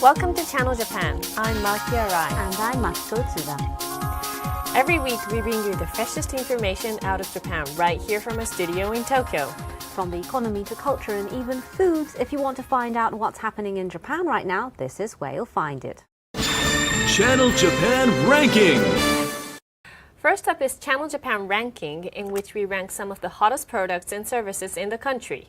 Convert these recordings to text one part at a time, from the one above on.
Welcome to Channel Japan. I'm Maki Arai. And I'm Matsuko Tsuda. Every week we bring you the freshest information out of Japan right here from a studio in Tokyo. From the economy to culture and even foods, if you want to find out what's happening in Japan right now, this is where you'll find it. Channel Japan Ranking. First up is Channel Japan Ranking, in which we rank some of the hottest products and services in the country.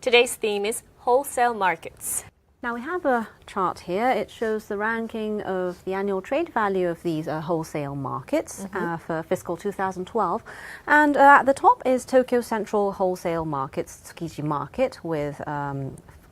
Today's theme is wholesale markets. Now we have a chart here. It shows the ranking of the annual trade value of these wholesale markets for fiscal 2012. And at the top is Tokyo Central Wholesale Market's Tsukiji Market with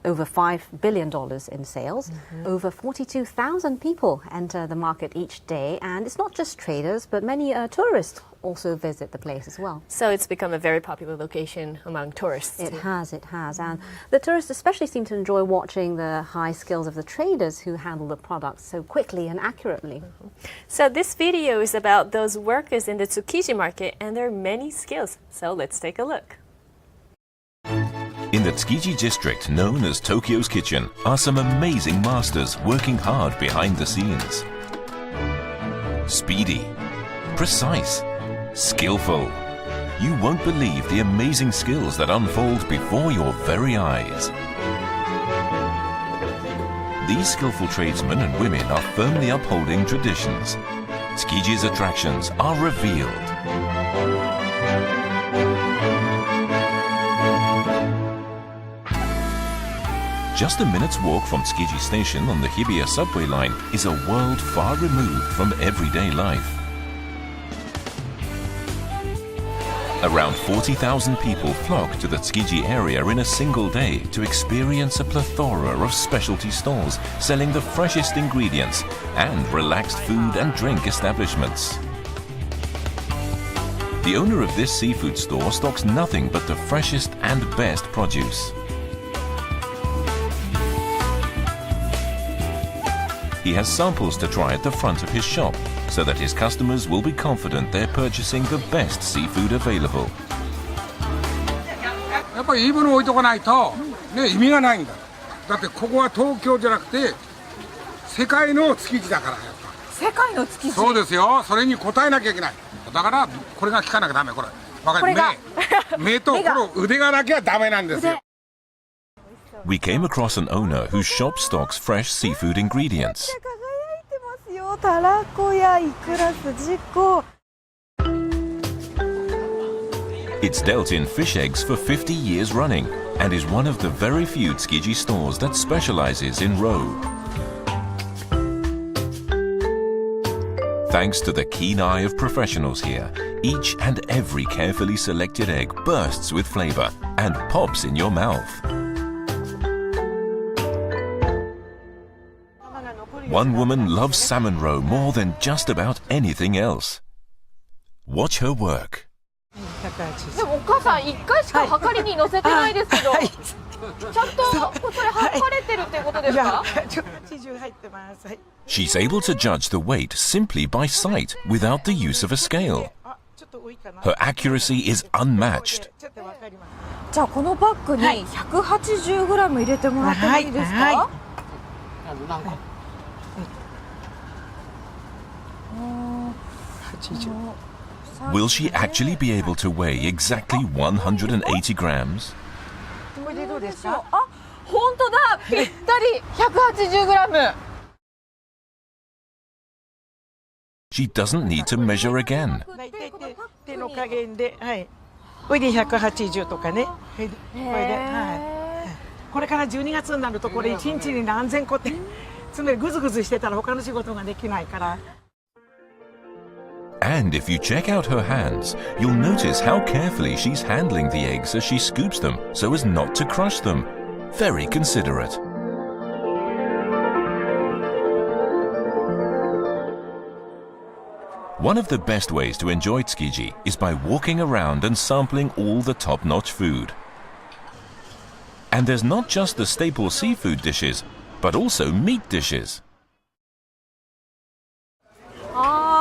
over $5 billion in sales. Over 42,000 people enter the market each day. And it's not just traders, but many tourists also visit the place as well. So it's become a very popular location among tourists. It has. And the tourists especially seem to enjoy watching the high skills of the traders who handle the products so quickly and accurately. So this video is about those workers in the Tsukiji market and their many skills. So let's take a look. In the Tsukiji district, known as Tokyo's Kitchen, are some amazing masters working hard behind the scenes. Speedy, precise, skillful. You won't believe the amazing skills that unfold before your very eyes. These skillful tradesmen and women are firmly upholding traditions. Tsukiji's attractions are revealed. Just a minute's walk from Tsukiji Station on the Hibiya subway line is a world far removed from everyday life. Around 40,000 people flock to the Tsukiji area in a single day to experience a plethora of specialty stalls selling the freshest ingredients and relaxed food and drink establishments. The owner of this seafood store stocks nothing but the freshest and best produce. He has samples to try at the front of his shop so that his customers will be confident they're purchasing the best seafood available. やっぱりいいものを置いとかないと、ね、意味がないんだ。だってここは東京じゃなくて世界の築地だからやっぱ。世界の築地。そうですよ。それに応えなきゃいけない。だからこれが効かなきゃダメこれ。わかる？目とこの腕がなきゃダメなんですよ。 We came across an owner whose shop stocks fresh seafood ingredients. It's dealt in fish eggs for 50 years running and is one of the very few Tsukiji stores that specializes in roe. Thanks to the keen eye of professionals here, each and every carefully selected egg bursts with flavor and pops in your mouth. One woman loves salmon roe more than just about anything else. Watch her work. でもお母さん1回しか測りに乗せてないですけど、ちゃんとこれ測れてるってことですか？ She's able to judge the weight simply by sight without the use of a scale. Her accuracy is unmatched. じゃあこのバッグに 180g 入れてもらってもいいですか？ Will she actually be able to weigh exactly 180 grams? これでどうですか？あ、本当だ、ぴったり 180g。 She doesn't need to measure again. 手の加減で、はい。これで180とかね。これで、はい。これから12月になるとこれ1日に何千個って、つまりグズグズしてたら他の仕事ができないから。 And if you check out her hands, you'll notice how carefully she's handling the eggs as she scoops them so as not to crush them. Very considerate. One of the best ways to enjoy Tsukiji is by walking around and sampling all the top-notch food. And there's not just the staple seafood dishes, but also meat dishes.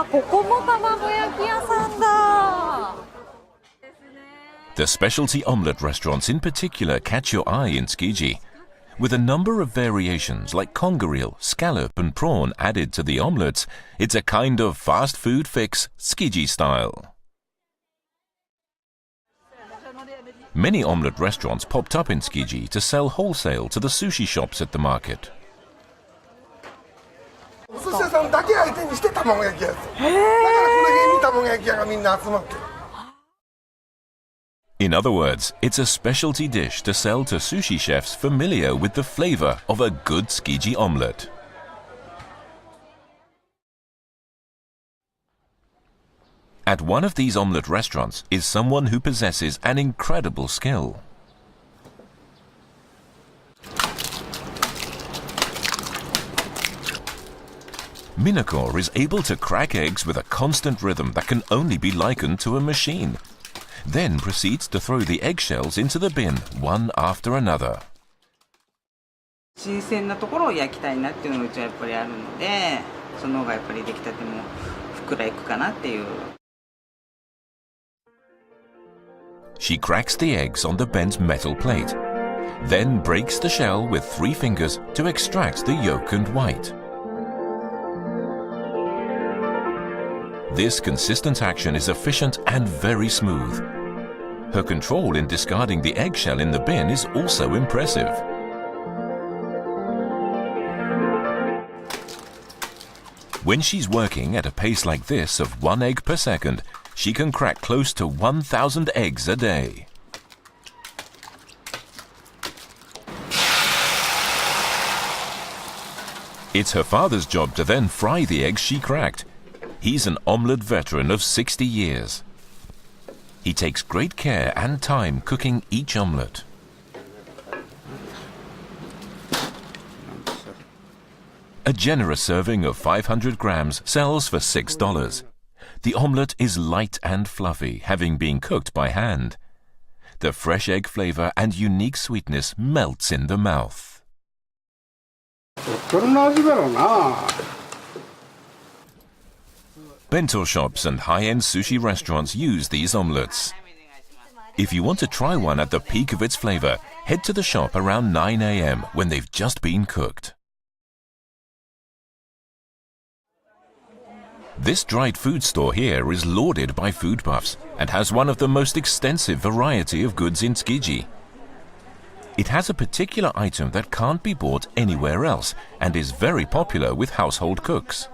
ここも卵焼き屋さんだ。 The specialty omelette restaurants in particular catch your eye in Tsukiji. With a number of variations like conger eel, scallop and prawn added to the omelettes, it's a kind of fast food fix, Tsukiji style. Many omelette restaurants popped up in Tsukiji to sell wholesale to the sushi shops at the market. In other words, it's a specialty dish to sell to sushi chefs familiar with the flavor of a good Tsukiji omelette. At one of these omelette restaurants is someone who possesses an incredible skill. Minako is able to crack eggs with a constant rhythm that can only be likened to a machine, then proceeds to throw the eggshells into the bin one after another. 新鮮なところを焼きたいなっていうのがうちはやっぱりあるので、その方がやっぱり出来たてもふっくらいくかなっていう。She cracks the eggs on the bent metal plate, then breaks the shell with 3 fingers to extract the yolk and white. This consistent action is efficient and very smooth. Her control in discarding the eggshell in the bin is also impressive. When she's working at a pace like this of 1 egg per second, she can crack close to 1,000 eggs a day. It's her father's job to then fry the eggs she cracked. He's an omelette veteran of 60 years. He takes great care and time cooking each omelette. A generous serving of 500 grams sells for $6. The omelette is light and fluffy, having been cooked by hand. The fresh egg flavor and unique sweetness melts in the mouth. Bento shops and high-end sushi restaurants use these omelettes. If you want to try one at the peak of its flavor, head to the shop around 9 a.m. when they've just been cooked. This dried food store here is lauded by food buffs and has one of the most extensive variety of goods in Tsukiji. It has a particular item that can't be bought anywhere else and is very popular with household cooks.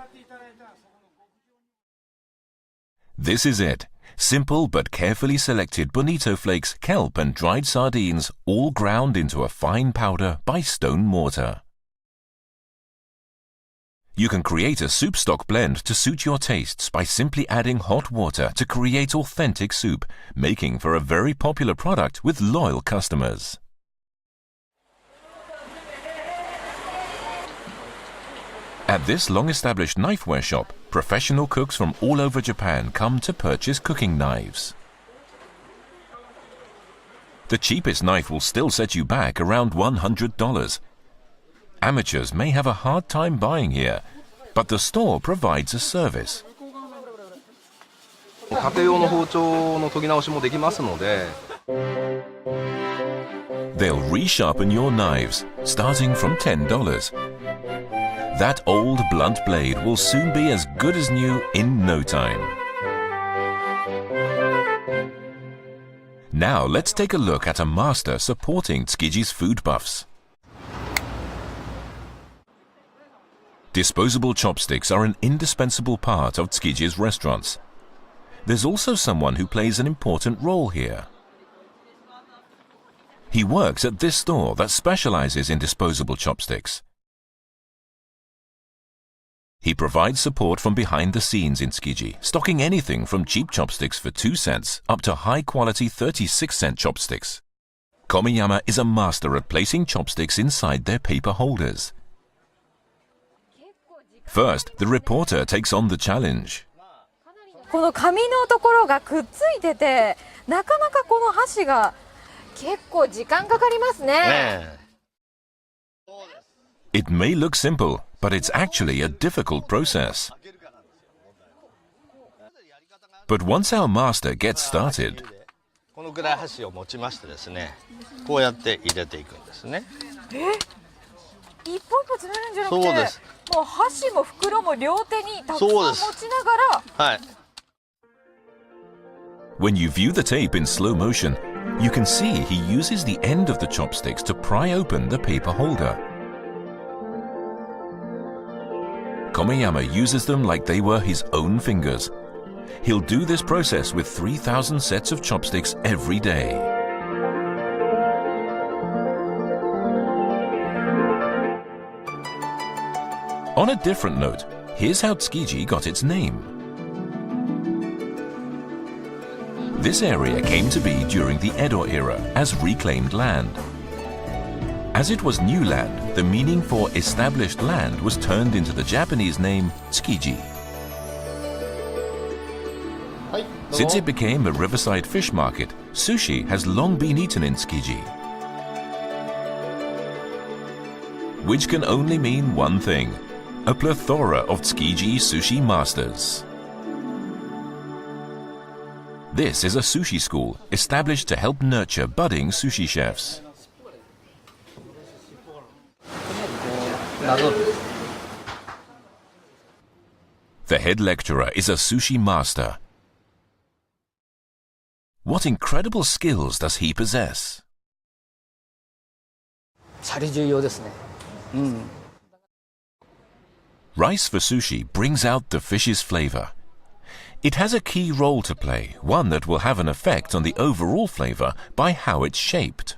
This is it. Simple but carefully selected bonito flakes, kelp and dried sardines, all ground into a fine powder by stone mortar. You can create a soup stock blend to suit your tastes by simply adding hot water to create authentic soup, making for a very popular product with loyal customers. At this long-established knifeware shop, professional cooks from all over Japan come to purchase cooking knives. The cheapest knife will still set you back around $100. Amateurs may have a hard time buying here, but the store provides a service. They'll resharpen your knives, starting from $10. That old blunt blade will soon be as good as new in no time. Now let's take a look at a master supporting Tsukiji's food buffs. Disposable chopsticks are an indispensable part of Tsukiji's restaurants. There's also someone who plays an important role here. He works at this store that specializes in disposable chopsticks. He provides support from behind the scenes in Tsukiji, stocking anything from cheap chopsticks for 2 cents up to high-quality 36-cent chopsticks. Komiyama is a master at placing chopsticks inside their paper holders. First, the reporter takes on the challenge. この紙のところがくっついてて、なかなかこの箸が結構時間かかりますね。It may look simple, but it's actually a difficult process. But once our master gets started, このぐらい箸を持ちましてですね、こうやって入れていくんですね。一歩一歩詰めるんじゃなくて、そうです。もう箸も袋も両手にたくさんそうです持ちながら。はい。 When you view the tape in slow motion, you can see he uses the end of the chopsticks to pry open the paper holder. Komeyama uses them like they were his own fingers. He'll do this process with 3,000 sets of chopsticks every day. On a different note, here's how Tsukiji got its name. This area came to be during the Edo era as reclaimed land. As it was new land, the meaning for established land was turned into the Japanese name Tsukiji. Since it became a riverside fish market, sushi has long been eaten in Tsukiji. Which can only mean one thing: a plethora of Tsukiji sushi masters. This is a sushi school established to help nurture budding sushi chefs. The head lecturer is a sushi master. What incredible skills does he possess? シャリ重要ですね。Rice for sushi brings out the fish's flavor. It has a key role to play, one that will have an effect on the overall flavor by how it's shaped.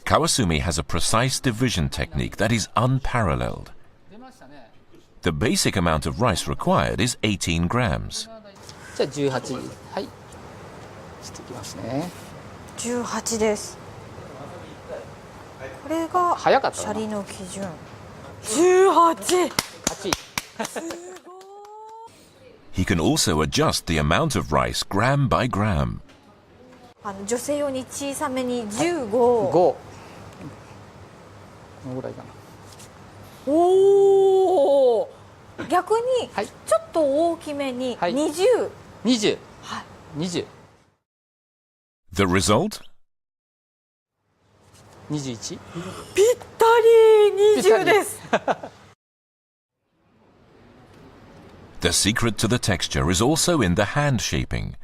Kawasumi has a precise division technique that is unparalleled. The basic amount of rice required is 18 grams. じゃあ18、はい、していきますね。18です。これが早かったなシャリの基準。18。8。He can also adjust the amount of rice gram by gram. 女性用に小さめに15。5。このぐらいかな。おお。逆にはいちょっと大きめにはい20。20。はい。 20。 The result? 21。ぴったり20です。The secret to the texture is also in the hand shaping.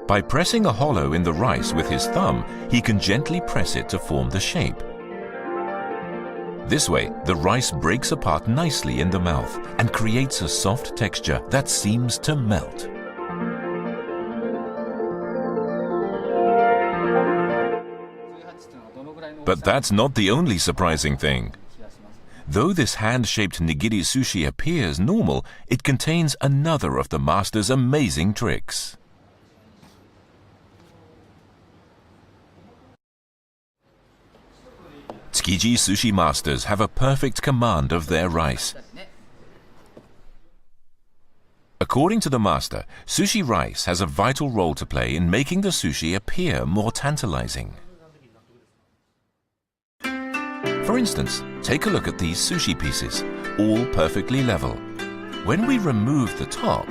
By pressing a hollow in the rice with his thumb, he can gently press it to form the shape. This way, the rice breaks apart nicely in the mouth and creates a soft texture that seems to melt. But that's not the only surprising thing. Though this hand-shaped nigiri sushi appears normal, it contains another of the master's amazing tricks. Tsukiji sushi masters have a perfect command of their rice. According to the master, sushi rice has a vital role to play in making the sushi appear more tantalizing. For instance, take a look at these sushi pieces, all perfectly level. When we remove the top,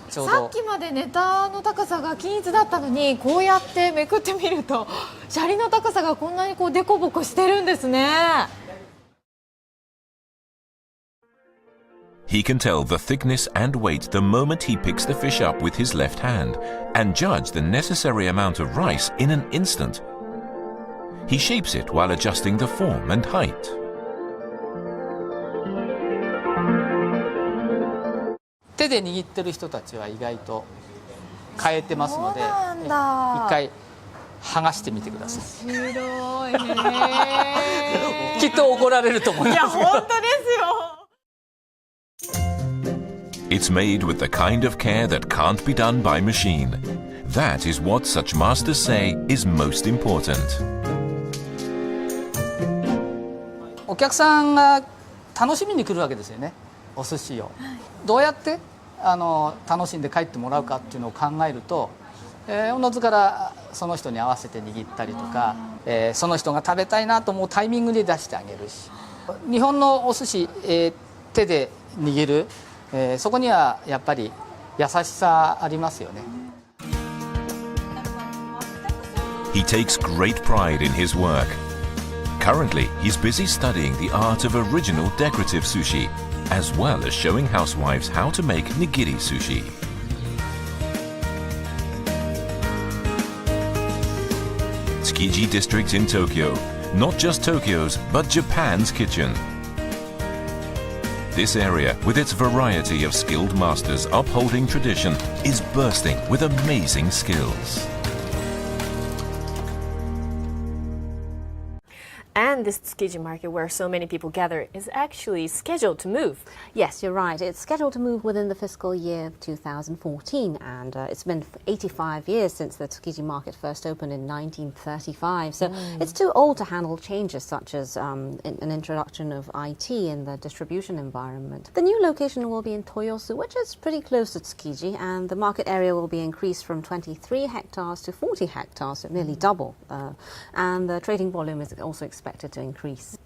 さっきまでネタの高さが均一だったのに、こうやってめくってみるとシャリの高さがこんなにこうデコボコしてるんですね。he can tell the thickness and weight the moment he picks the fish up with his left hand and judge the necessary amount of rice in an instant. He shapes it while adjusting the form and height. 手で握ってる人たちは意外と変えてますので、そうなんだ。一回剥がしてみてください。面白い。きっと怒られると思います。いや本当ですよ。 It's made with the kind of care that can't be done by machine. That is what such masters say is most important. お客さんが楽しみに来るわけですよね、お寿司を。どうやって楽しんで帰ってもらうかっていうのを考えると、おのずからその人に合わせて握ったりとか、その人が食べたいなと思うタイミングで出してあげるし、日本のお寿司、手で握る、そこにはやっぱり優しさありますよね。He takes great pride in his work. Currently, he's busy studying the art of original decorative sushi, as well as showing housewives how to make nigiri sushi. Tsukiji District in Tokyo, not just Tokyo's, but Japan's kitchen. This area, with its variety of skilled masters upholding tradition, is bursting with amazing skills. And this Tsukiji market, where so many people gather, is actually scheduled to move. Yes, you're right. It's scheduled to move within the fiscal year of 2014, and it's been 85 years since the Tsukiji market first opened in 1935. So it's too old to handle changes such as an introduction of IT in the distribution environment. The new location will be in Toyosu, which is pretty close to Tsukiji, and the market area will be increased from 23 hectares to 40 hectares, so nearly double. And the trading volume is also expected to increase.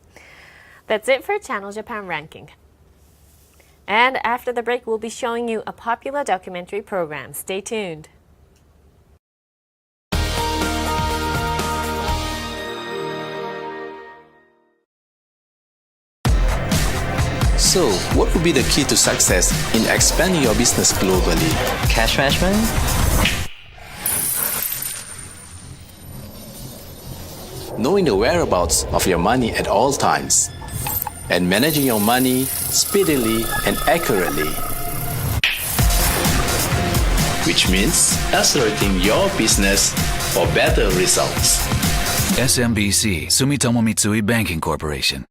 That's it for Channel Japan Ranking. And after the break, we'll be showing you a popular documentary program. Stay tuned. So, what would be the key to success in expanding your business globally? Cash management? Knowing the whereabouts of your money at all times, and managing your money speedily and accurately. Which means accelerating your business for better results. SMBC, Sumitomo Mitsui Banking Corporation.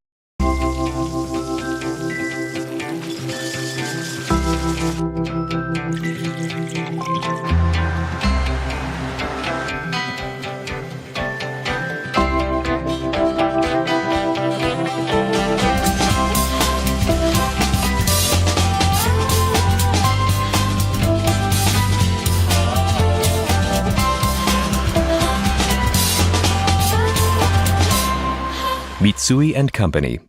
Mitsui & Company.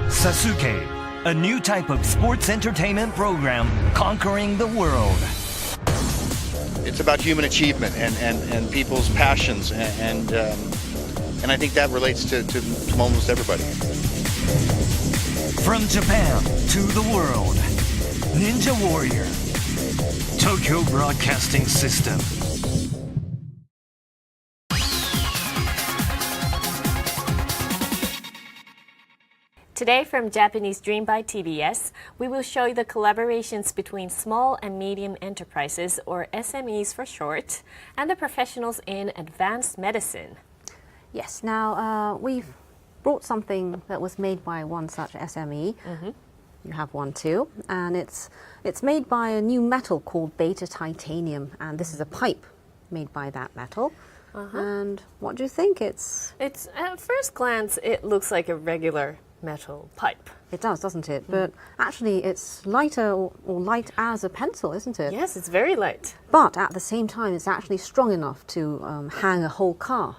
Sasuke, a new type of sports entertainment program conquering the world. It's about human achievement and people's passions, and I think that relates to almost everybody. From Japan to the world, Ninja Warrior, Tokyo Broadcasting System. Today from Japanese Dream by TBS, we will show you the collaborations between small and medium enterprises, or SMEs for short, and the professionals in advanced medicine. Yes, now we've brought something that was made by one such SME. You have one too, and it's made by a new metal called beta titanium, and this is a pipe made by that metal. And what do you think? It's at first glance, it looks like a regular metal pipe. It does, doesn't it? But actually it's lighter or light as a pencil, isn't it? Yes, it's very light. But at the same time, it's actually strong enough to hang a whole car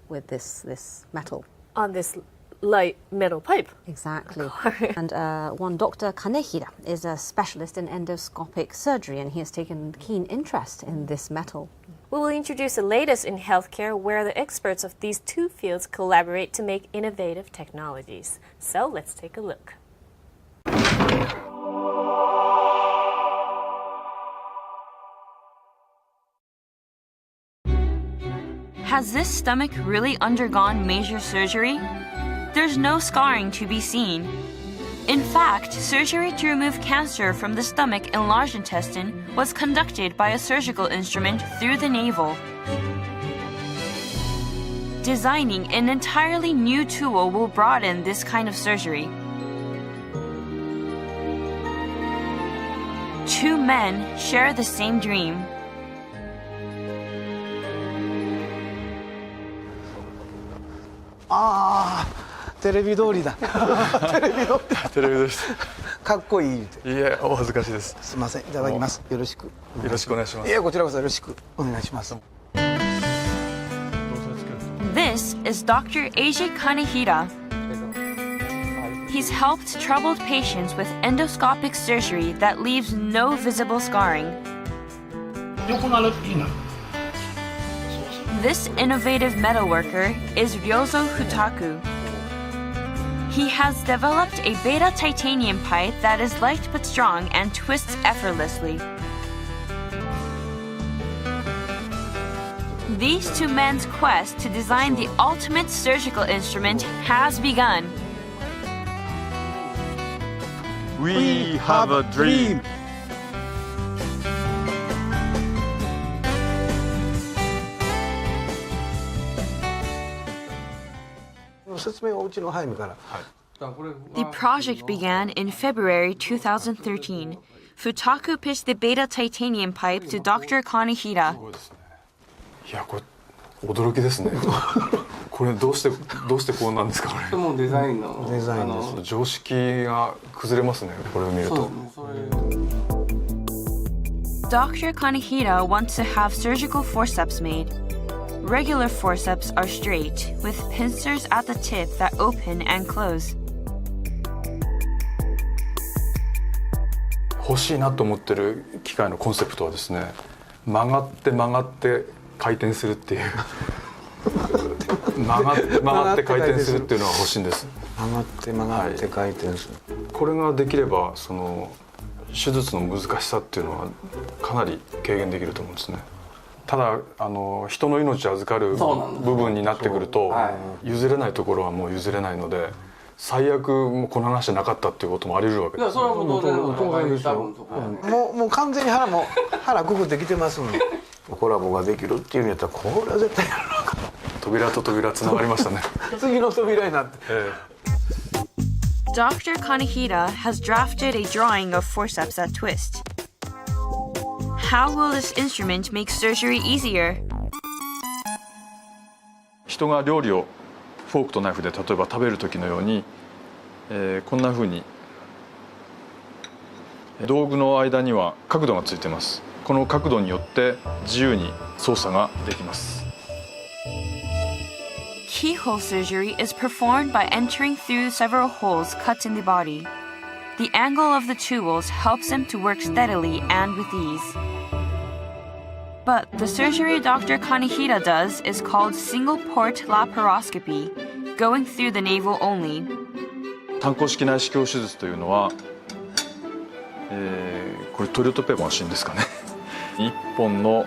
with this metal. On this light metal pipe. Exactly. And one Dr. Kanehira is a specialist in endoscopic surgery, and he has taken keen interest in this metal. We will introduce the latest in healthcare, where the experts of these two fields collaborate to make innovative technologies. So let's take a look. Has this stomach really undergone major surgery? There's no scarring to be seen. In fact, surgery to remove cancer from the stomach and large intestine was conducted by a surgical instrument through the navel. Designing an entirely new tool will broaden this kind of surgery. Two men share the same dream. Ah, テレビ通りだ。テレビ通り。テレビ通りです。かっこいい。いえ、お恥ずかしいです。すみません、いただきます。よろしく。よろしくお願いします。いえ、こちらこそよろしくお願いします。This is Dr. Eiji Kanehira. He he's helped troubled patients with endoscopic surgery that leaves no visible scarring. This innovative metalworker is Ryozo Futaku. He has developed a beta titanium pipe that is light but strong and twists effortlessly. These two men's quest to design the ultimate surgical instrument has begun. We have a dream. 説明をうちのハイムから。The project began in February 2013. Futaku pitched the beta titanium pipe to Dr. Kanehira. いや、これ驚きですね。これどうしてこうなんですか、これ。もうデザインのです。常識が崩れますね、これを見ると。Dr. Kanehira wants to have surgical forceps made. Regular forceps are straight, with pincers at the tip that open and close. 欲しいなと思ってる機械のコンセプトはですね、曲がって回転するっていう曲がって回転するっていうのが欲しいんです。曲がって回転する、これができればその手術の難しさっていうのはかなり軽減できると思うんですね。ただ人の命を預かる部分になってくると譲れないところはもう譲れないので、最悪もうこの話なかったっていうこともあり得るわけです。いや、それはもう当然ですよ。もう完全に腹くくってきてますので、コラボができるっていうんやったらこれは絶対やるのか。扉と扉つながりましたね。次の扉になって。Dr. Kanehira has drafted a drawing of forceps that twist. How will this instrument make surgery easier? 人が料理をフォークとナイフで例えば食べる時のように、こんな風に道具の間には角度がついています。この角度によって自由に操作ができます。Keyhole surgery is performed by entering through several holes cut in the body. The angle of the tools helps them to work steadily and with ease. But the surgery Dr. Kanehira does is called single-port laparoscopy, going through the navel only. 単孔式内視鏡手術というのは、これトイレットペーパーのシーンですかね。一本の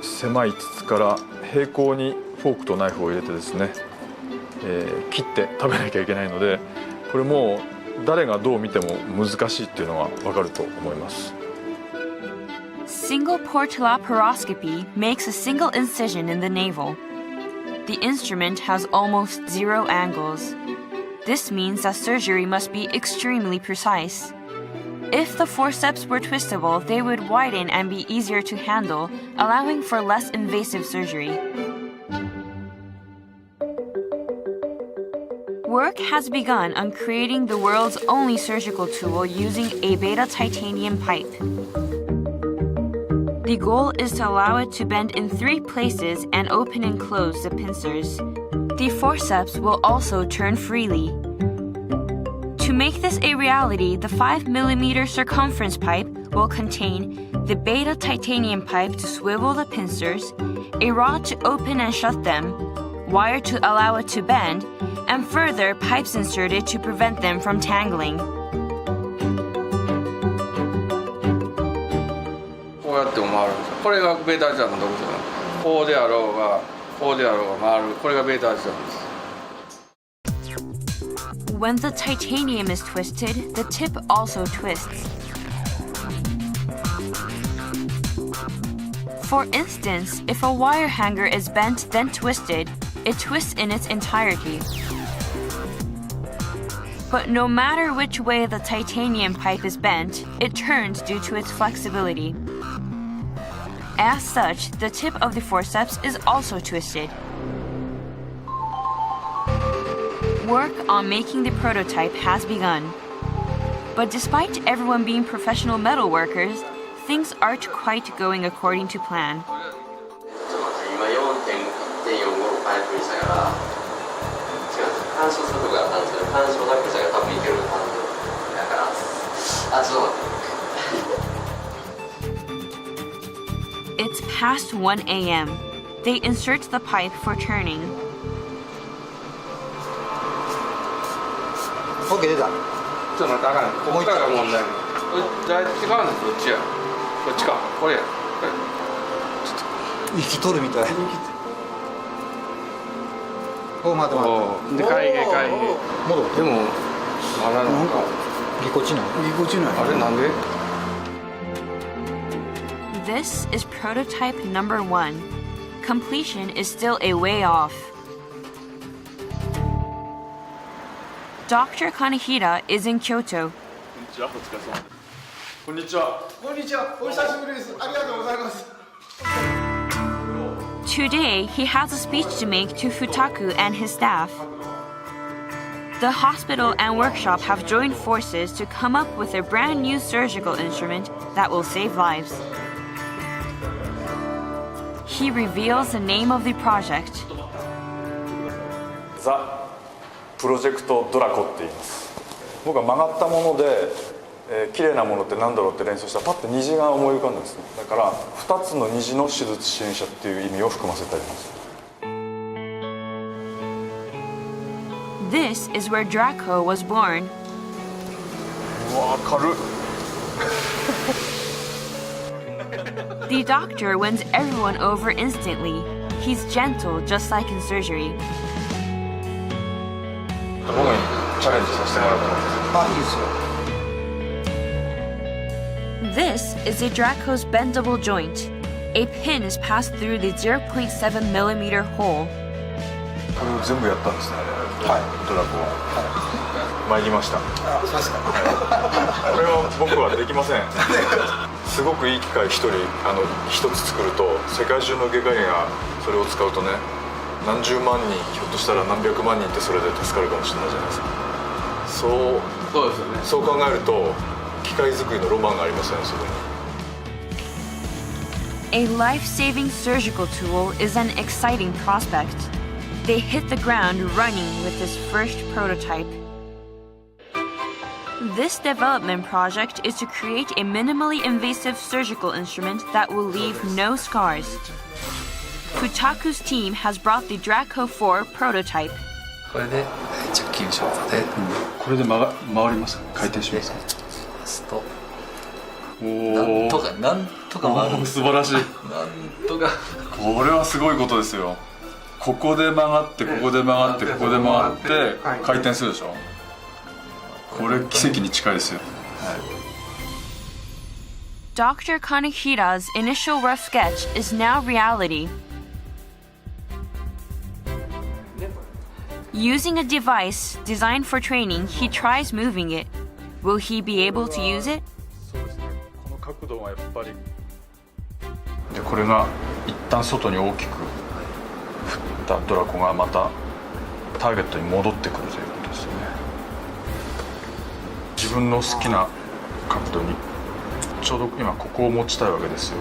狭い筒から平行にフォークとナイフを入れてですね、切って食べなきゃいけないので、これもう誰がどう見ても難しいっていうのが分かると思います。Single-port laparoscopy makes a single incision in the navel. The instrument has almost zero angles. This means that surgery must be extremely precise. If the forceps were twistable, they would widen and be easier to handle, allowing for less invasive surgery. Work has begun on creating the world's only surgical tool using a beta titanium pipe. The goal is to allow it to bend in 3 places and open and close the pincers. The forceps will also turn freely. To make this a reality, the 5mm circumference pipe will contain the beta titanium pipe to swivel the pincers, a rod to open and shut them, wire to allow it to bend, and further pipes inserted to prevent them from tangling. こうやっても回るんですよ。これがベータ自作の特徴なんです。こうであろうが回る。これがベータ自作です。When the titanium is twisted, the tip also twists. For instance, if a wire hanger is bent then twisted, it twists in its entirety. But no matter which way the titanium pipe is bent, it turns due to its flexibility. As such, the tip of the forceps is also twisted. Work on making the prototype has begun. But despite everyone being professional metal workers, things aren't quite going according to plan. 干渉するとこやったんですけど、干渉だけじゃ多分いける感じだから、あ、ちょっと待って。It's past 1 a.m. They insert the pipe for turning. OK 出た。ちょっと待って、あかん。ここからが問題。じゃあ違うんです。どっちや。こっちか。これや。息取るみたい。お、待って待って。で、会議。戻って。でもまだなんかぎこちない。ぎこちない。あれなんでThis is prototype number 1. Completion is still a way off. Dr. Kanehira is in Kyoto. こんにちは。こんにちは。お久しぶりです。ありがとうございます。 Today, he has a speech to make to Futaku and his staff. The hospital and workshop have joined forces to come up with a brand new surgical instrument that will save lives. He reveals the name of the project. ザ・プロジェクトドラコって言います。僕は曲がったもので、綺麗なものって何だろうって連想したらパッと虹が思い浮かんだんですね。だから2つの虹の手術支援者っていう意味を含ませてあります。 This is where Draco was born. うわ、軽っ。The doctor wins everyone over instantly. He's gentle, just like in surgery. 僕にチャレンジさせてもらうと思います。あ、いいですよ。 This is a Draco's bendable joint. A pin is passed through the 0.7mm hole. これを全部やったんですね。はい、ドラコは。参りました。あ、そうですか。これは僕はできません。すごくいい機械一つ作ると世界中の外科医がそれを使うとね、何十万人、ひょっとしたら何百万人ってそれで助かるかもしれないじゃないですか。そうですよね。そう考えると機械作りのロマンがありますよね、そこに。A life-saving surgical tool is an exciting prospect. They hit the ground running with this first prototype. This development project is to create a minimally invasive surgical instrument that will leave no scars. Futaku's team has brought the Draco 4 prototype. これで直近ショートで、これで回りますか？回転しますか？なんとか回る。素晴らしい。なんとか。これはすごいことですよ。ここで曲がってここで曲がってここで曲がって回転するでしょ。これ奇跡に近いですよ。はい。Dr. Kanehira's initial rough sketch is now reality. Using a device designed for training, he tries moving it. Will he be able to use it? そうですね。この角度がやっぱり。で、これが一旦外に大きく振ったドラコがまたターゲットに戻ってくるということですよね。自分の好きな角度にちょうど今ここを持ちたいわけですよ。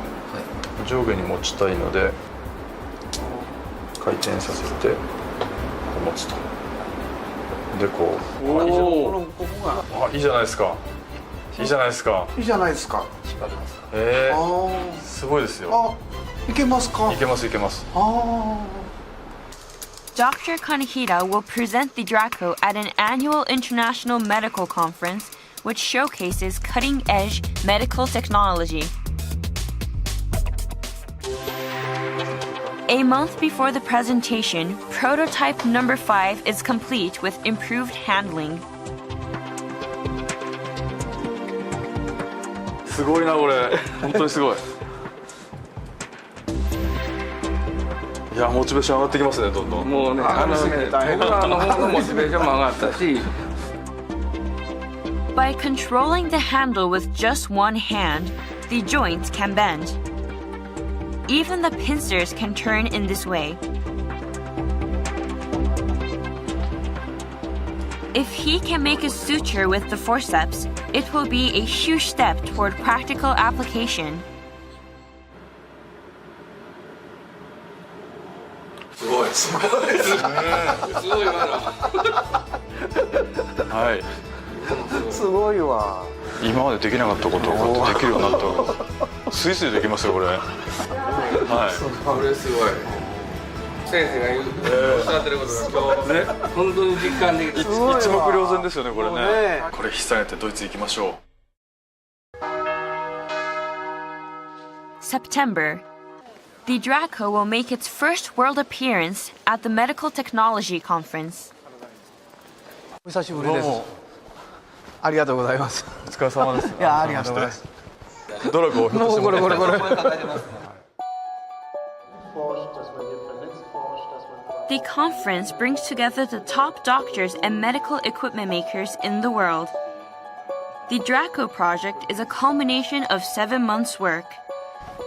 上下に持ちたいので回転させてこう持つと。でこう。いいじゃないですか。いいじゃないですか。いいじゃないですか。すごいですよ。いけますか？いけますいけます。Dr. Kanehira will present the Draco at an annual international medical conference which showcases cutting-edge medical technology. A month before the presentation, prototype number 5 is complete with improved handling. すごいなこれ。本当にすごい。いや、モチベーション上がってきますね、どんどん。もうね、僕らの方のモチベーションも上がったし。By controlling the handle with just one hand, the joints can bend. Even the pincers can turn in this way. If he can make a suture with the forceps, it will be a huge step toward practical application. すごい。すごいですね。すごい今の。はい。すごいわ。今までできなかったことをこうやってできるようになったわけです。スイスイできますよこれ。はい。これすごい。先生が言うおっしゃってることが今日ね本当に実感できる。一目瞭然ですよねこれね。これ引っ提げてドイツ行きましょう。September. The Draco will make its first world appearance at the Medical Technology Conference. お久しぶりです。ありがとうございます。お疲れ様です。いやありがとうございます。ドラゴンもうこれ。The conference brings together the top doctors and medical equipment makers in the world. The Draco project is a culmination of 7 months' work.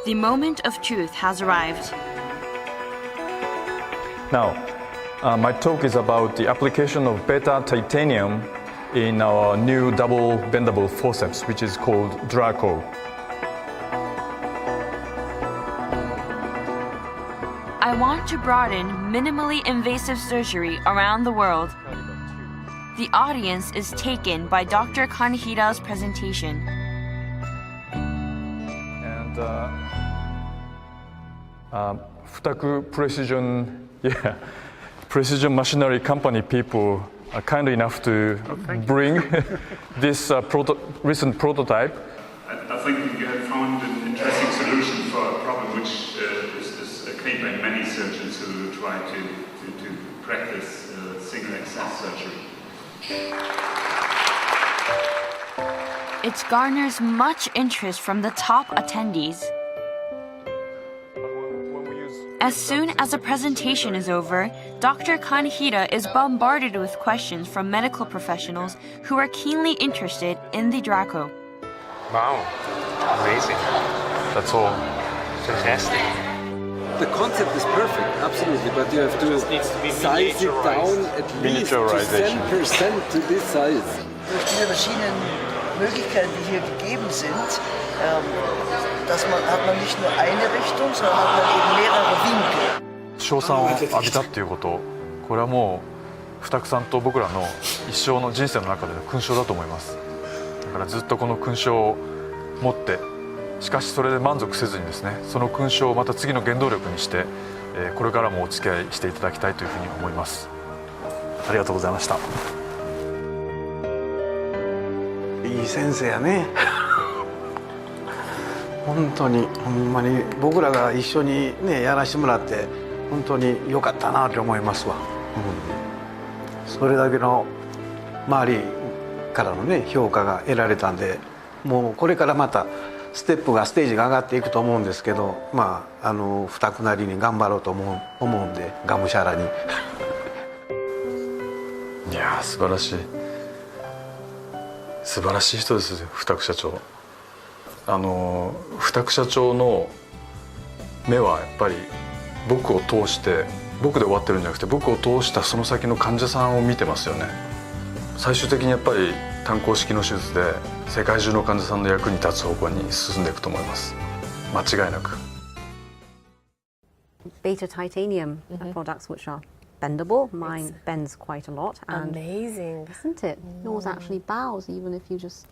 The moment of truth has arrived. Now, my talk is about the application of beta titanium in our new double bendable forceps, which is called Draco. I want to broaden minimally invasive surgery around the world. The audience is taken by Dr. Kanehira's presentation. And Futaku Precision Machinery Company people are kind enough to bring this recent prototype. I think you have found an interesting solution for a problem which is claimed by many surgeons who try to practice single access surgery. It garners much interest from the top attendees. As soon as the presentation is over, Dr. Kanehira is bombarded with questions from medical professionals who are keenly interested in the Draco. Wow, amazing. That's all. Fantastic. The concept is perfect, absolutely, but you have to size it down at least to 10% to this size. Durch diese verschiedenen Möglichkeiten, die hier gegeben sind, hat man nicht nur eine Richtung, sondern hat man eben mehrere Winkel. 称賛を浴びたっていうこと、これはもう二久さんと僕らの一生の人生の中での勲章だと思います。だからずっとこの勲章を持って、しかしそれで満足せずにですね、その勲章をまた次の原動力にして、これからもお付き合いしていただきたいというふうに思います。ありがとうございました。いい先生やね。本当にほんまに僕らが一緒にねやらしてもらって本当に良かったなと思いますわ。それだけの周りからのね評価が得られたんで、もうこれからまたステージが上がっていくと思うんですけど、まあ二久なりに頑張ろうと思うんで、がむしゃらに。いやー素晴らしい。素晴らしい人ですよ二久社長。二久社長の目はやっぱり僕を通して、僕で終わってるんじゃなくて僕を通したその先の患者さんを見てますよね。最終的にやっぱり単孔式の手術で世界中の患者さんの役に立つ方向に進んでいくと思います。間違いなく。Beta titanium products which are bendable. Mine bends quite a lot. And amazing, isn't it? Yours actually bows even if you just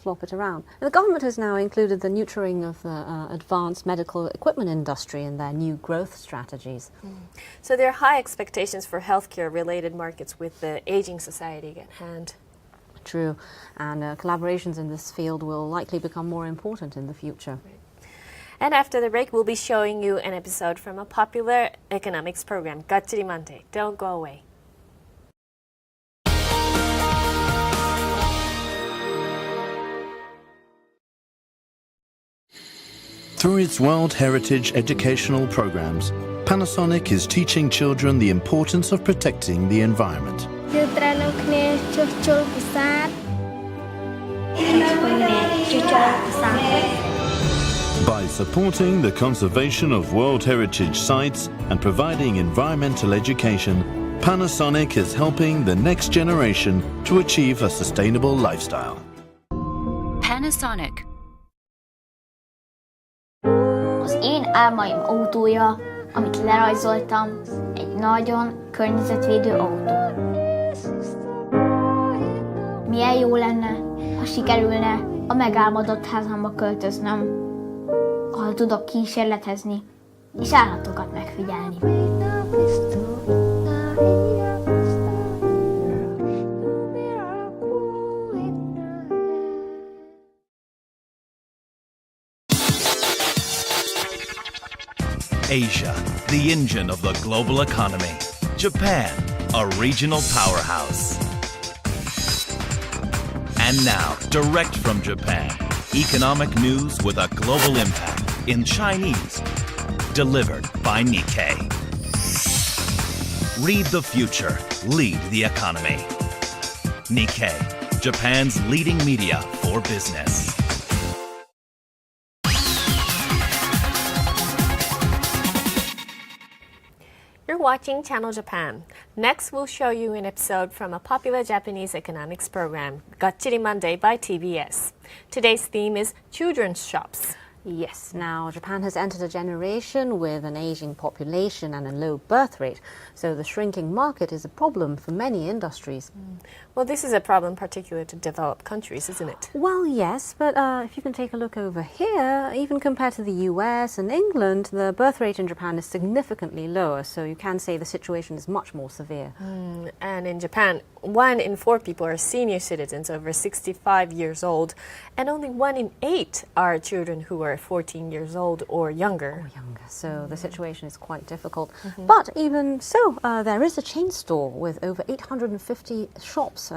flop it around. And the government has now included the nurturing of the advanced medical equipment industry in their new growth strategies. So there are high expectations for healthcare-related markets with the aging society at hand. True, and collaborations in this field will likely become more important in the future. And after the break, we'll be showing you an episode from a popular economics program, Gatsuri Mante. Don't go away. Through its World Heritage educational programs, Panasonic is teaching children the importance of protecting the environment. By supporting the conservation of World Heritage sites and providing environmental education, Panasonic is helping the next generation to achieve a sustainable lifestyle. Panasonic. Az én álmaim autója amit lerajzoltam, egy nagyon környezetvédő autó. Milyen jó lenne, ha sikerülne a megálmodott házamba költöznöm, ahol tudok kísérletezni és állatokat megfigyelni. Asia, the engine of the global economy. Japan, a regional powerhouse. And now, direct from Japan, economic news with a global impact in Chinese, delivered by Nikkei. Read the future, lead the economy. Nikkei, Japan's leading media for business. You're watching Channel Japan. Next, we'll show you an episode from a popular Japanese economics program, Gachiri Monday by TBS. Today's theme is children's shops. Yes, now Japan has entered a generation with an aging population and a low birth rate, so the shrinking market is a problem for many industries. Well, this is a problem particular to developed countries, isn't it? Well, yes, but if you can take a look over here, even compared to the US and England, the birth rate in Japan is significantly lower, so you can say the situation is much more severe. And in Japan, 1 in 4 people are senior citizens over 65 years old, and only 1 in 8 are children who are 14 years old or younger. So the situation is quite difficult. But even so, there is a chain store with over 850 shops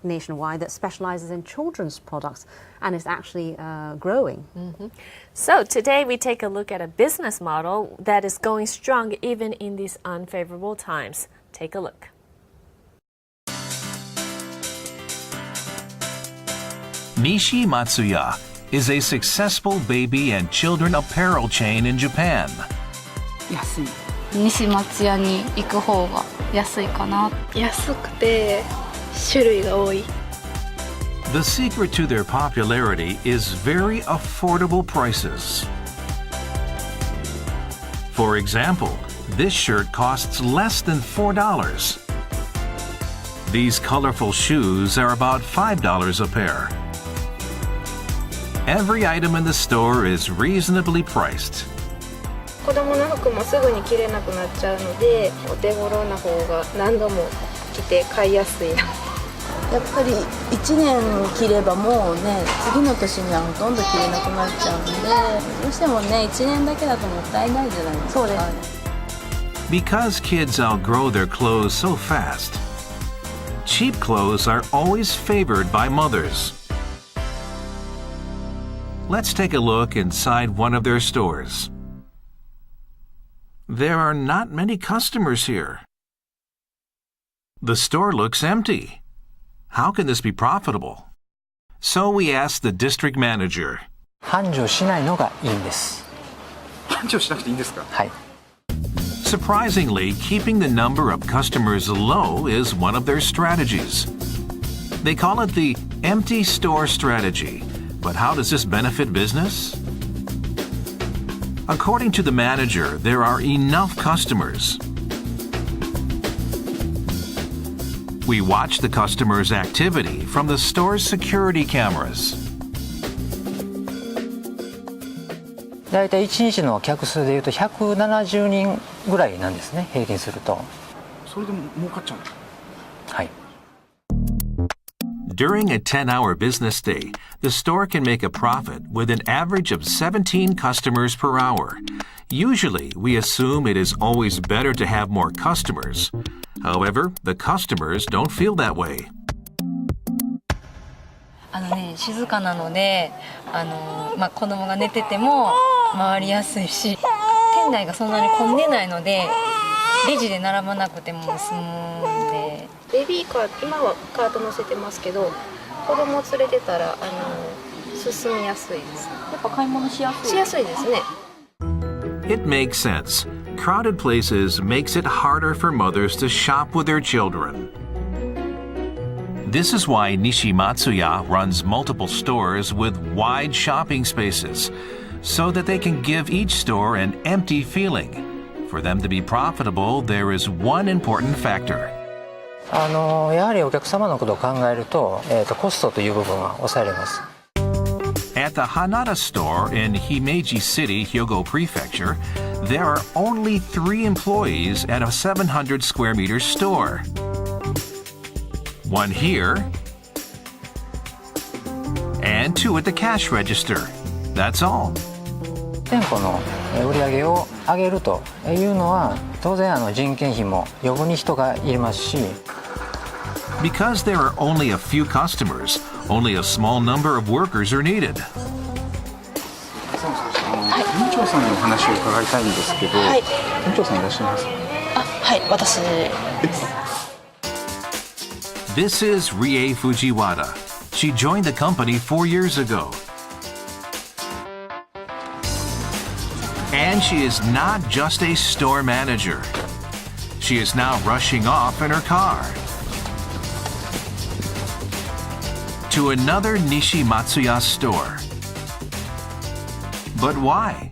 nationwide that specializes in children's products and is actually growing. So today we take a look at a business model that is going strong even in these unfavorable times. Take a look. Nishi Matsuya is a successful baby and children apparel chain in Japan. 安い。西松屋に行く方が安いかな。安くて種類が多い。The secret to their popularity is very affordable prices. For example, this shirt costs less than $4. These colorful shoes are about $5 a pair. Every item in the store is reasonably priced. 子供の服もすぐに着れなくなっちゃうので、お手頃な方が何度も着て買いやすい。やっぱり1年着ればもうね、次の年にはほとんど着れなくなっちゃうんで、どうしてもね、1年だけだともったいないじゃないですか。そうです。Because kids outgrow their clothes so fast, cheap clothes are always favored by mothers. Let's take a look inside one of their stores. There are not many customers here. The store looks empty. How can this be profitable? So we asked the district manager. 繁盛しないのがいいんです。繁盛しなくていいんですか？はい。Surprisingly, keeping the number of customers low is one of their strategies. They call it the empty store strategy. But how does this benefit business? According to the manager, there are enough customers. We watch the customers' activity from the store's security cameras. だいたい1日の客数でいうと170人ぐらいなんですね、平均すると。それでも儲かっちゃうの？はい。During a 10-hour business day, the store can make a profit with an average of 17 customers per hour. Usually, we assume it is always better to have more customers. However, the customers don't feel that way. 静かなので、子供が寝てても回りやすいし、店内がそんなに混んでないので、レジで並ばなくても済むんで。ベビーカー、今はカート乗せてますけど、子供連れてたら進みやすいです。やっぱ買い物しやすいですね。It makes sense. Crowded places makes it harder for mothers to shop with their children. This is why Nishi Matsuya runs multiple stores with wide shopping spaces, so that they can give each store an empty feeling. For them to be profitable, there is one important factor. やはりお客様のことを考えると、コストという部分は抑えれます。At the Hanada store in Himeji City, Hyogo Prefecture, there are only 3 employees at a 700 square meter store. One here, and 2 at the cash register. That's all. 店舗の売り上げを上げるというのは、当然人件費も余分に人がいますし。Because there are only a few customers, only a small number of workers are needed. 店長さんのお話を伺いたいんですけど、店長さんいらっしゃいますか？はい、私です。This is Rie Fujiwara. She joined the company 4 years ago. And she is not just a store manager. She is now rushing off in her car to another Nishi Matsuya store. But why?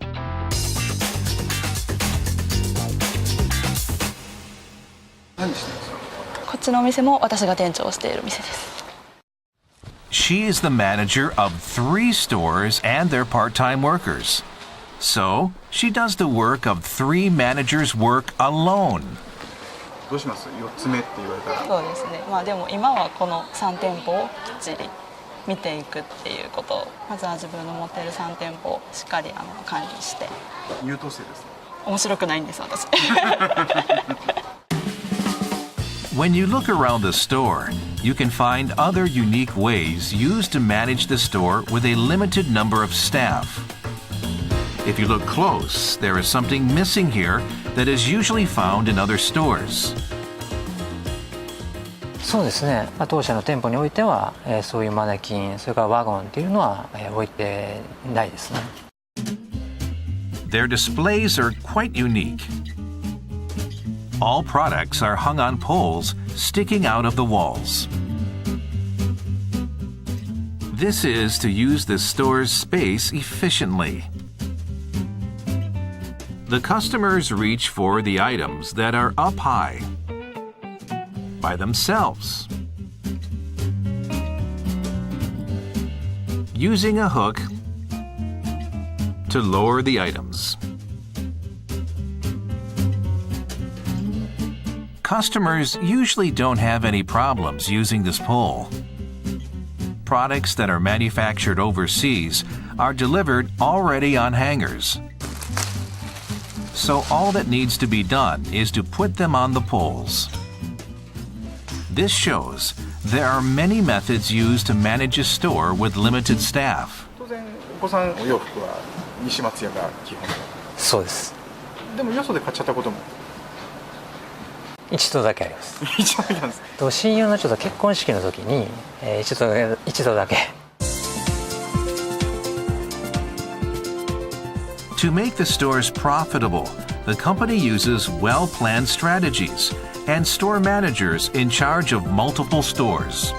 She is the manager of 3 stores and their part-time workers. So, she does the work of 3 managers' work alone. どうします？4つ目って言われたら。そうですね。でも今はこの3店舗をきっちり見ていくっていうことを、まずは自分の持っている3店舗をしっかり管理して。優等生ですね。面白くないんです私。When you look around the store, you can find other unique ways used to manage the store with a limited number of staff. If you look close, there is something missing here that is usually found in other stores. そうですね。当社の店舗においては、そういうマネキン、それからワゴンっていうのは、置いてないですね。Their displays are quite unique. All products are hung on poles sticking out of the walls. This is to use the store's space efficiently. The customers reach for the items that are up high by themselves, using a hook to lower the items. Customers usually don't have any problems using this pole. Products that are manufactured overseas are delivered already on hangers. So all that needs to be done is to put them on the poles. This shows there are many methods used to manage a store with limited staff. 当然お子さんお洋服は西松屋が基本。そうです。でもよそで買っちゃったことも。一度だけあります。一度だけなんです。親友の結婚式の時に、一度だけ。To make the stores profitable, the company uses well-planned strategies and store managers in charge of multiple stores.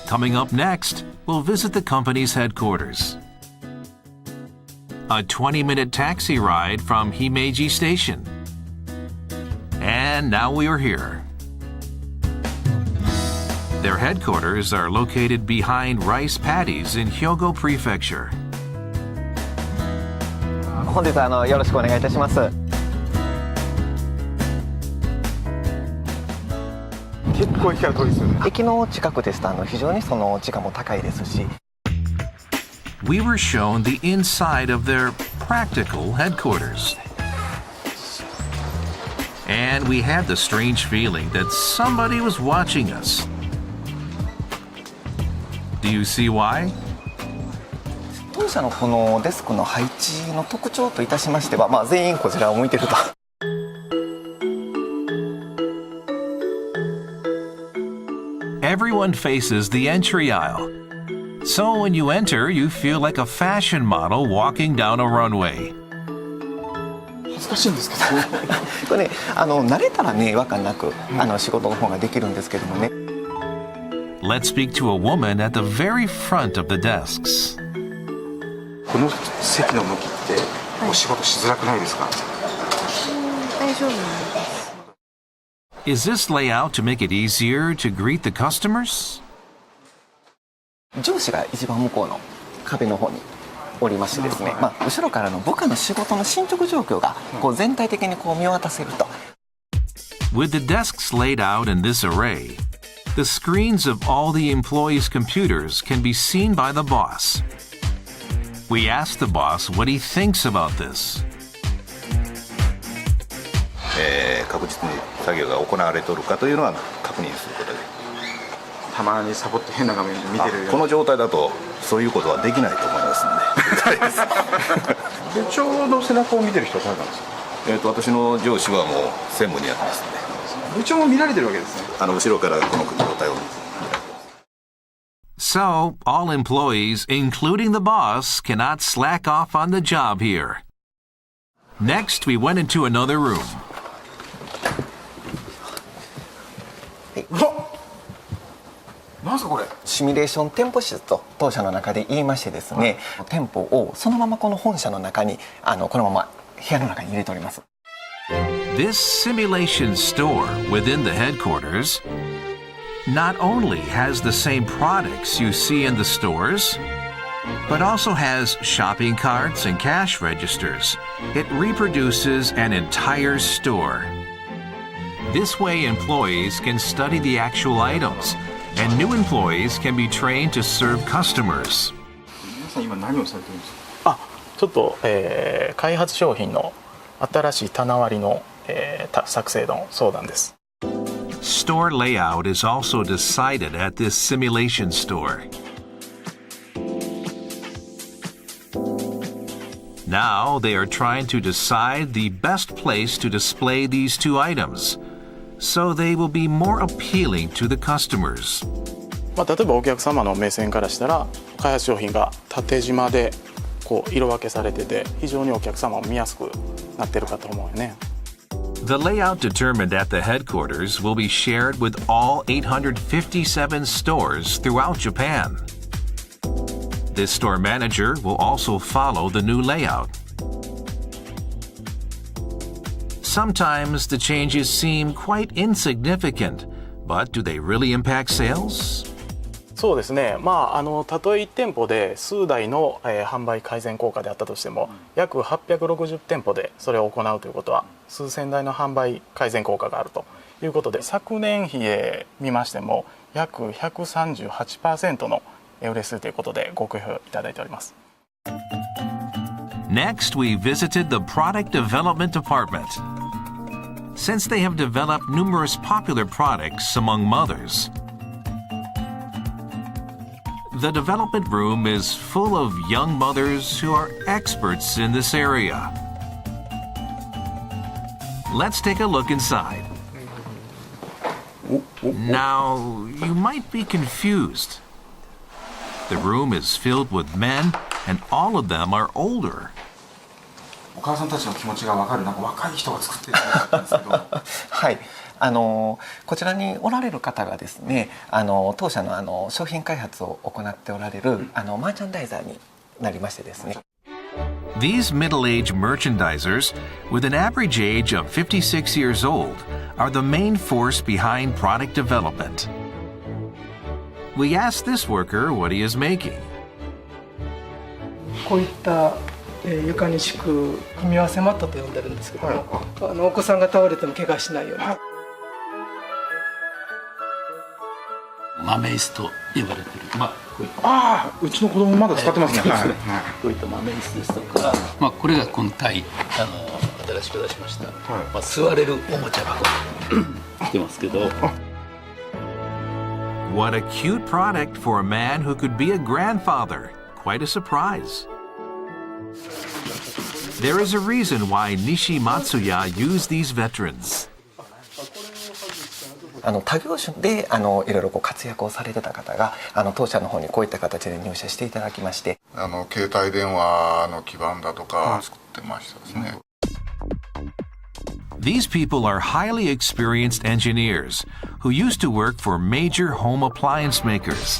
Coming up next, we'll visit the company's headquarters. A 20-minute taxi ride from Himeji Station. And now we are here. Their headquarters are located behind rice paddies in Hyogo Prefecture. 本日はよろしくお願いいたします。結構駅から遠いですよね。駅の近くですと非常にその時間も高いですし。We were shown the inside of their practical headquarters. And we had the strange feeling that somebody was watching us. Do you see why? 当社のこのデスクの配置の特徴といたしましては、全員こちらを向いていると。Everyone faces the entry aisle. So when you enter, you feel like a fashion model walking down a runway. 恥ずかしいんですけど。これね、慣れたらね、違和感なく仕事の方ができるんですけどもね。Let's speak to a woman at the very front of the desks. この席の向きってお仕事しづらくないですか？大丈夫なんです。Is this layout to make it easier to greet the customers? 上司が一番向こうの壁の方におりましてですね、後ろからの部下の仕事の進捗状況が全体的に見渡せると。With the desks laid out in this array, the screens of all the employees' computers can be seen by the boss. We asked the boss what he thinks about this. 確実に作業が行われているかというのは確認することで。たまにサボって変な画面見てる。この状態だとそういうことはできないと思いますので。部長の背中を見てる人は誰なんですか？私の上司はもう専務にやってますので。部長も見られてるわけですね。後ろからこの状態を見て。So, all employees, including the boss, cannot slack off on the job here. Next, we went into another room. なんすかこれ？シミュレーション店舗室と当社の中で言いましてですね、店舗をそのままこの本社の中にこのまま部屋の中に入れております。This simulation store within the headquarters not only has the same products you see in the stores, but also has shopping carts and cash registers. It reproduces an entire store. This way, employees can study the actual items, and new employees can be trained to serve customers. 皆さん今何をされてるんですか？ちょっと、開発商品の新しい棚割りの、作成の相談です。Store layout is also decided at this simulation store. Now they are trying to decide the best place to display these two items, so they will be more appealing to the customers. 例えばお客様の目線からしたら、開発商品が縦縞で色分けされてて、非常にお客様も見やすくなってるかと思うよね。The layout determined at the headquarters will be shared with all 857 stores throughout Japan. This store manager will also follow the new layout. Sometimes the changes seem quite insignificant, but do they really impact sales? そうですね。たとえ1店舗で数台の、販売改善効果であったとしても、約860店舗でそれを行うということは、数千台の販売改善効果があるということで、昨年比へ見ましても約 138% の売れ数ということでご好評いただいております。Next, we visited the product development department. Since they have developed numerous popular products among mothers, the development room is full of young mothers who are experts in this area. Let's take a look inside. Now, you might be confused. The room is filled with men, and all of them are older. お母さんたちの気持ちが分かる若い人が作ってるんだったんですけど。はい。こちらにおられる方がですね、当社の商品開発を行っておられるマーチャンダイザーになりましてですね。These middle-aged merchandisers, with an average age of 56 years old, are the main force behind product development. We asked this worker what he is making. こういった床に敷く組み合わせマットと呼んでるんですけども、お子さんが倒れても怪我しないように。豆椅子と呼ばれてる、うちの子供まだ使ってますね。こういった豆椅子ですとか、これが今回新しく出しました、座れるおもちゃ箱来てますけど。What a cute product for a man who could be a grandfather. Quite a surprise. There is a reason why Nishi Matsuya used these veterans. 他業種でいろいろ活躍をされてた方が当社の方にこういった形で入社していただきまして、携帯電話の基板だとか作ってましたですね。These people are highly experienced engineers who used to work for major home appliance makers.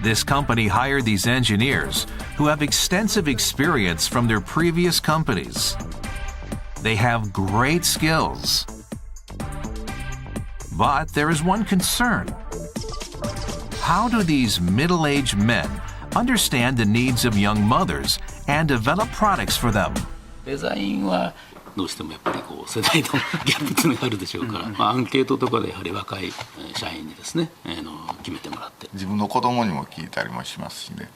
This company hired these engineers who have extensive experience from their previous companies. They have great skills. But there is one concern. How do these middle-aged men understand the needs of young mothers and develop products for them? デザインはどうしてもやっぱりこう世代のギャップっていうのがあるでしょうから、アンケートとかでやはり若い社員にですね、決めてもらって。自分の子供にも聞いたりもしますしね。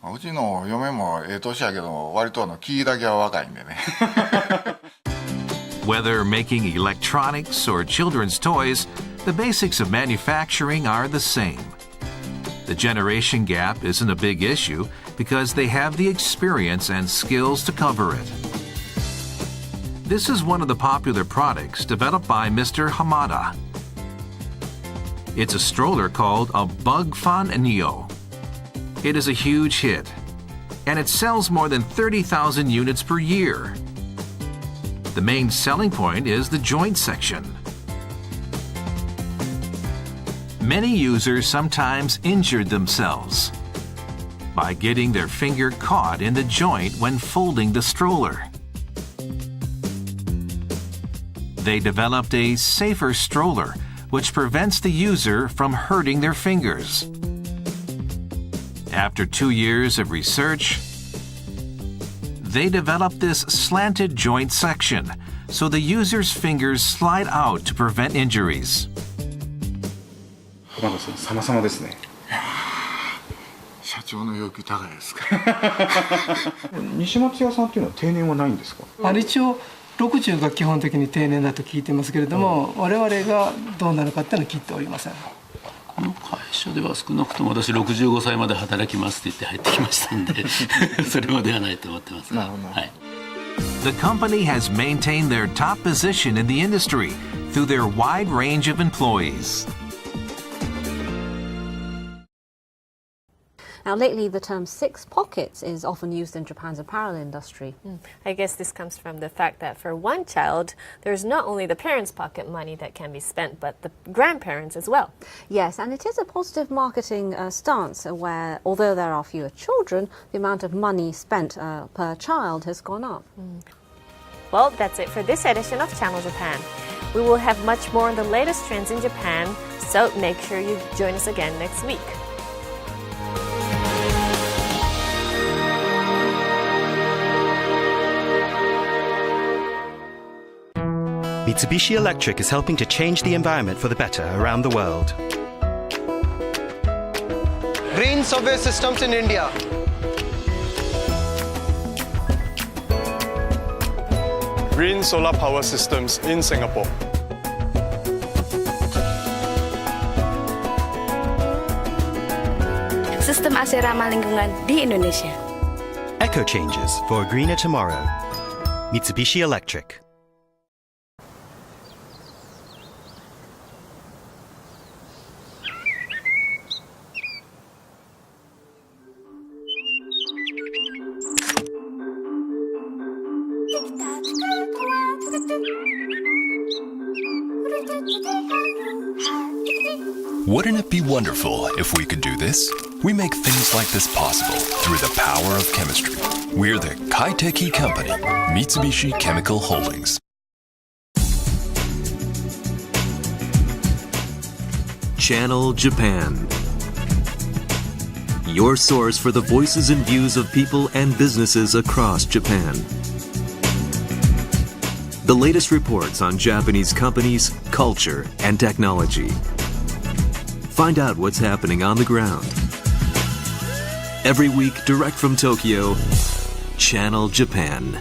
うちの嫁も年やけど割と聞いだけは若いんでね。Whether making electronics or children's toys, the basics of manufacturing are the same. The generation gap isn't a big issue because they have the experience and skills to cover it. This is one of the popular products developed by Mr. Hamada. It's a stroller called a Bugfun Neo. It is a huge hit, and it sells more than 30,000 units per year. The main selling point is the joint section. Many users sometimes injured themselves by getting their finger caught in the joint when folding the stroller. They developed a safer stroller which prevents the user from hurting their fingers. After 2 years of research, they developed this slanted joint section so the user's fingers slide out to prevent injuries. 浜田さん、様々ですね。社長の要求高いですか。西松屋さんっていうのは定年はないんですか。一応60が基本的に定年だと聞いてますけれども、我々がどうなるかっていうのは聞いておりません。この会社では少なくとも私65歳まで働きますって言って入ってきましたんでそれまではないと思ってますが、はい。The company has maintained their top position in the industry through their wide range of employees. Now, lately, the term six pockets is often used in Japan's apparel industry. I guess this comes from the fact that for one child, there's not only the parents' pocket money that can be spent, but the grandparents as well. Yes, and it is a positive marketing stance where, although there are fewer children, the amount of money spent per child has gone up. Well, that's it for this edition of Channel Japan. We will have much more on the latest trends in Japan, so make sure you join us again next week. Mitsubishi Electric is helping to change the environment for the better around the world. Green subway systems in India. Green solar power systems in Singapore. Sistem AC ramah lingkungan di Indonesia. Eco changes for a greener tomorrow. Mitsubishi Electric. Wouldn't it be wonderful if we could do this? We make things like this possible through the power of chemistry. We're the Kaiteki Company, Mitsubishi Chemical Holdings. Channel Japan. Your source for the voices and views of people and businesses across Japan. The latest reports on Japanese companies, culture, and technology. Find out what's happening on the ground. Every week, direct from Tokyo, Channel Japan.